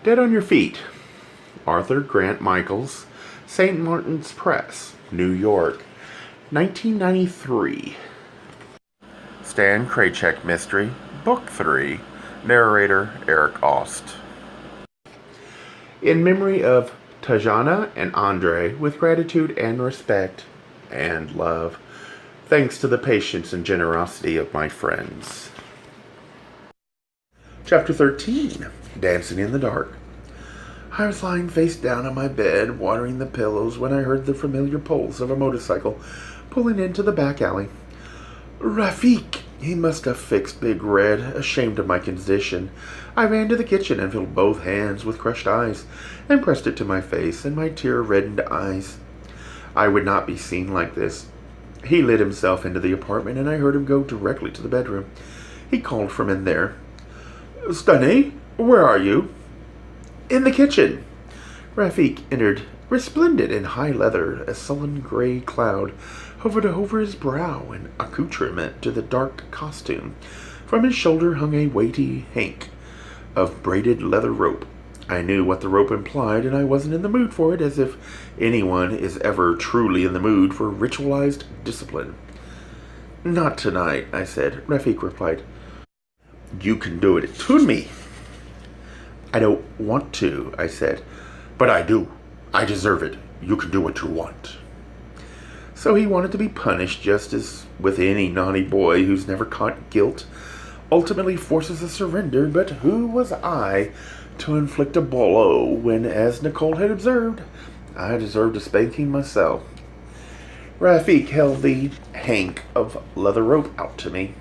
Dead on Your Feet. Arthur Grant Michaels, St. Martin's Press, New York, 1993. Stan Kraychik Mystery, Book 3. Narrator Eric Aust. In memory of Tajana and Andre, with gratitude and respect and love, thanks to the patience and generosity of my friends. Chapter 13. Dancing in the Dark. I was lying face down on my bed, watering the pillows, when I heard the familiar pulse of a motorcycle pulling into the back alley. Rafik! He must have fixed Big Red. Ashamed of my condition, I ran to the kitchen and filled both hands with crushed ice and pressed it to my face and my tear-reddened eyes. I would not be seen like this. He lit himself into the apartment, and I heard him go directly to the bedroom. He called from in there. Stunny, where are you? In the kitchen. Rafik entered, resplendent in high leather. A sullen gray cloud hovered over his brow, an accoutrement to the dark costume. From his shoulder hung a weighty hank of braided leather rope. I knew what the rope implied, and I wasn't in the mood for it, as if anyone is ever truly in the mood for ritualized discipline. Not tonight, I said. Rafik replied, You can do it to me. I don't want to, I said. But I do. I deserve it. You can do what you want. So he wanted to be punished, just as with any naughty boy who's never caught guilt ultimately forces a surrender. But who was I to inflict a blow when, as Nicole had observed, I deserved a spanking myself? Rafik held the hank of leather rope out to me.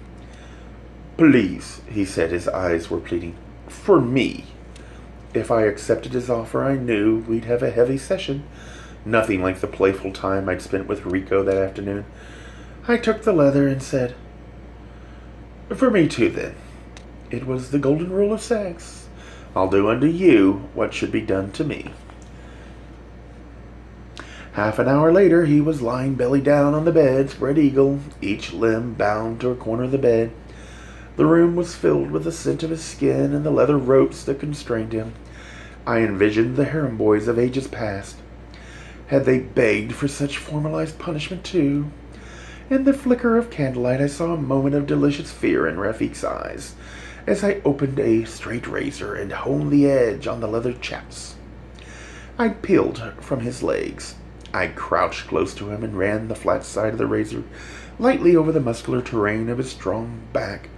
Please, he said, his eyes were pleading. For me. If I accepted his offer, I knew we'd have a heavy session. Nothing like the playful time I'd spent with Rico that afternoon. I took the leather and said, For me too, then. It was the golden rule of sex. I'll do unto you what should be done to me. Half an hour later, he was lying belly down on the bed, spread eagle, each limb bound to a corner of the bed. The room was filled with the scent of his skin and the leather ropes that constrained him. I envisioned the harem boys of ages past. Had they begged for such formalized punishment too? In the flicker of candlelight, I saw a moment of delicious fear in Rafik's eyes as I opened a straight razor and honed the edge on the leather chaps. I peeled from his legs. I crouched close to him and ran the flat side of the razor lightly over the muscular terrain of his strong back.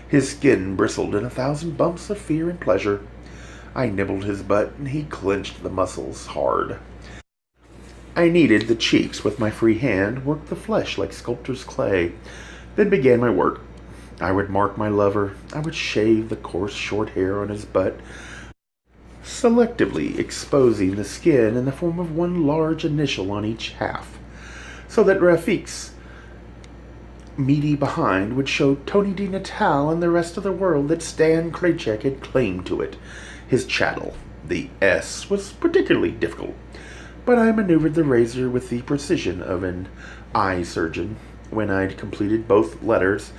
His skin bristled in 1,000 bumps of fear and pleasure. I nibbled his butt, and he clenched the muscles hard. I kneaded the cheeks with my free hand, worked the flesh like sculptor's clay, then began my work. I would mark my lover. I would shave the coarse short hair on his butt, selectively exposing the skin in the form of one large initial on each half, so that Rafik's meaty behind would show Tony Di Natale and the rest of the world that Stan Kraychik had claimed to it. His chattel, the S, was particularly difficult, but I maneuvered the razor with the precision of an eye surgeon. When I'd completed both letters,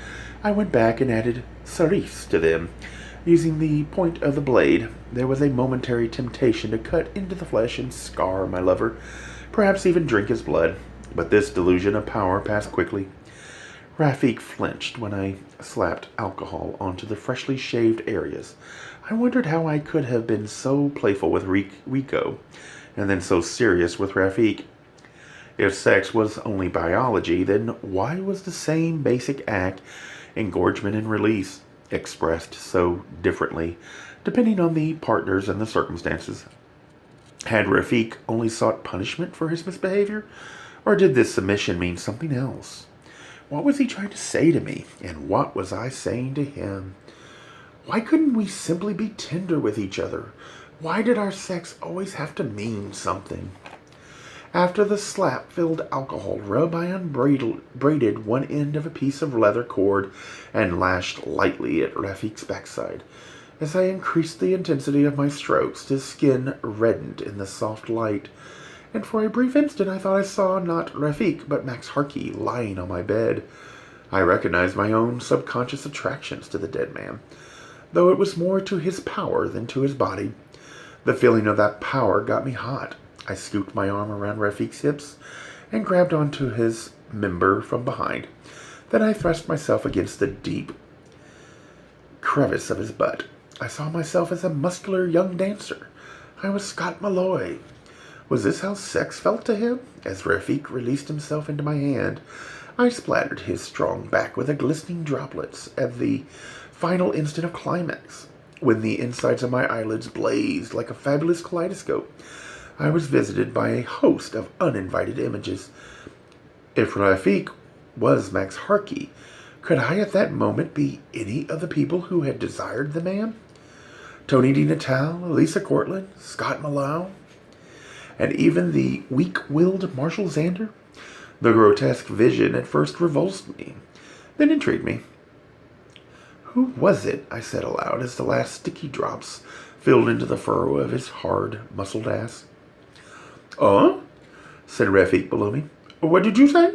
I went back and added serifs to them. Using the point of the blade, there was a momentary temptation to cut into the flesh and scar my lover, perhaps even drink his blood, but this delusion of power passed quickly. Rafik flinched when I slapped alcohol onto the freshly shaved areas. I wondered how I could have been so playful with Rico, and then so serious with Rafik. If sex was only biology, then why was the same basic act, engorgement and release, expressed so differently, depending on the partners and the circumstances? Had Rafik only sought punishment for his misbehavior, or did this submission mean something else? What was he trying to say to me, and what was I saying to him? Why couldn't we simply be tender with each other? Why did our sex always have to mean something? After the slap-filled alcohol rub, I unbraided one end of a piece of leather cord and lashed lightly at Rafik's backside. As I increased the intensity of my strokes, his skin reddened in the soft light, and for a brief instant I thought I saw not Rafik but Max Harkey lying on my bed. I recognized my own subconscious attractions to the dead man, though it was more to his power than to his body. The feeling of that power got me hot. I scooped my arm around Rafik's hips and grabbed onto his member from behind. Then I thrust myself against the deep crevice of his butt. I saw myself as a muscular young dancer. I was Scott Malloy. Was this how sex felt to him? As Rafik released himself into my hand, I splattered his strong back with the glistening droplets at the final instant of climax. When the insides of my eyelids blazed like a fabulous kaleidoscope, I was visited by a host of uninvited images. If Rafik was Max Harkey, could I at that moment be any of the people who had desired the man? Tony DiNatale, Elisa Cortland, Scott Malloy, and even the weak-willed Marshall Xander? The grotesque vision at first revulsed me, then intrigued me. Who was it? I said aloud as the last sticky drops filled into the furrow of his hard, muscled ass. Said Rafik below me. What did you say?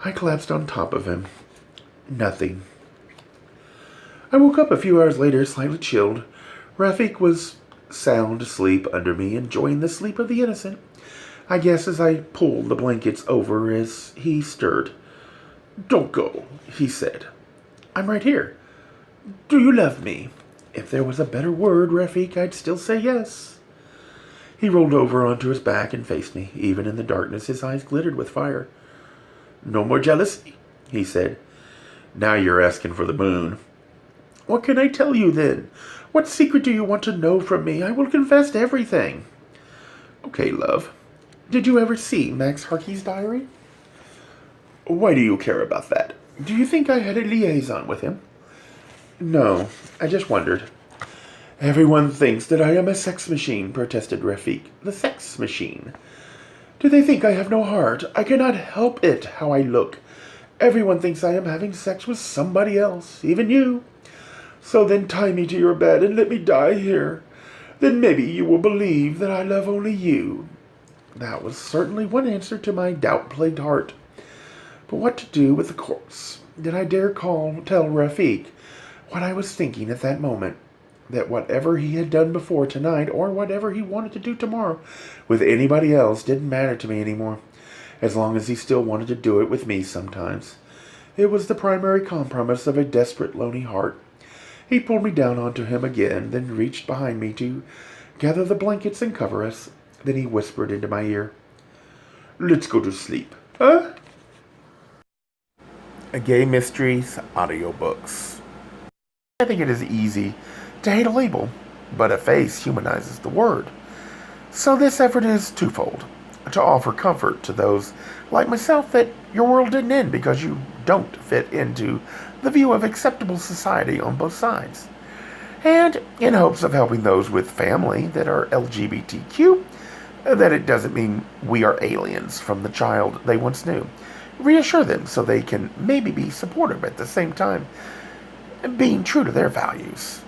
I collapsed on top of him. Nothing. I woke up a few hours later, slightly chilled. Rafik was sound asleep under me, enjoying the sleep of the innocent. I guess as I pulled the blankets over as he stirred. Don't go, he said. I'm right here. Do you love me? If there was a better word, Rafik, I'd still say yes. He rolled over onto his back and faced me. Even in the darkness, his eyes glittered with fire. No more jealousy, he said. Now you're asking for the moon. What can I tell you, then? What secret do you want to know from me? I will confess to everything. Okay, love. Did you ever see Max Harkey's diary? Why do you care about that? Do you think I had a liaison with him? No, I just wondered. Everyone thinks that I am a sex machine, protested Rafik. The sex machine. Do they think I have no heart? I cannot help it, how I look. Everyone thinks I am having sex with somebody else, even you. So then tie me to your bed and let me die here. Then maybe you will believe that I love only you. That was certainly one answer to my doubt-plagued heart. But what to do with the corpse? Did I dare tell Rafik what I was thinking at that moment? That whatever he had done before tonight, or whatever he wanted to do tomorrow, with anybody else didn't matter to me anymore, as long as he still wanted to do it with me sometimes. It was the primary compromise of a desperate, lonely heart. He pulled me down onto him again, then reached behind me to gather the blankets and cover us. Then he whispered into my ear, Let's go to sleep. Huh? Gay Mysteries audiobooks. I think it is easy to hate a label, but a face humanizes the word. So this effort is twofold. To offer comfort to those like myself that your world didn't end because you don't fit into the view of acceptable society on both sides. And in hopes of helping those with family that are LGBTQ, that it doesn't mean we are aliens from the child they once knew. Reassure them so they can maybe be supportive at the same time, being true to their values.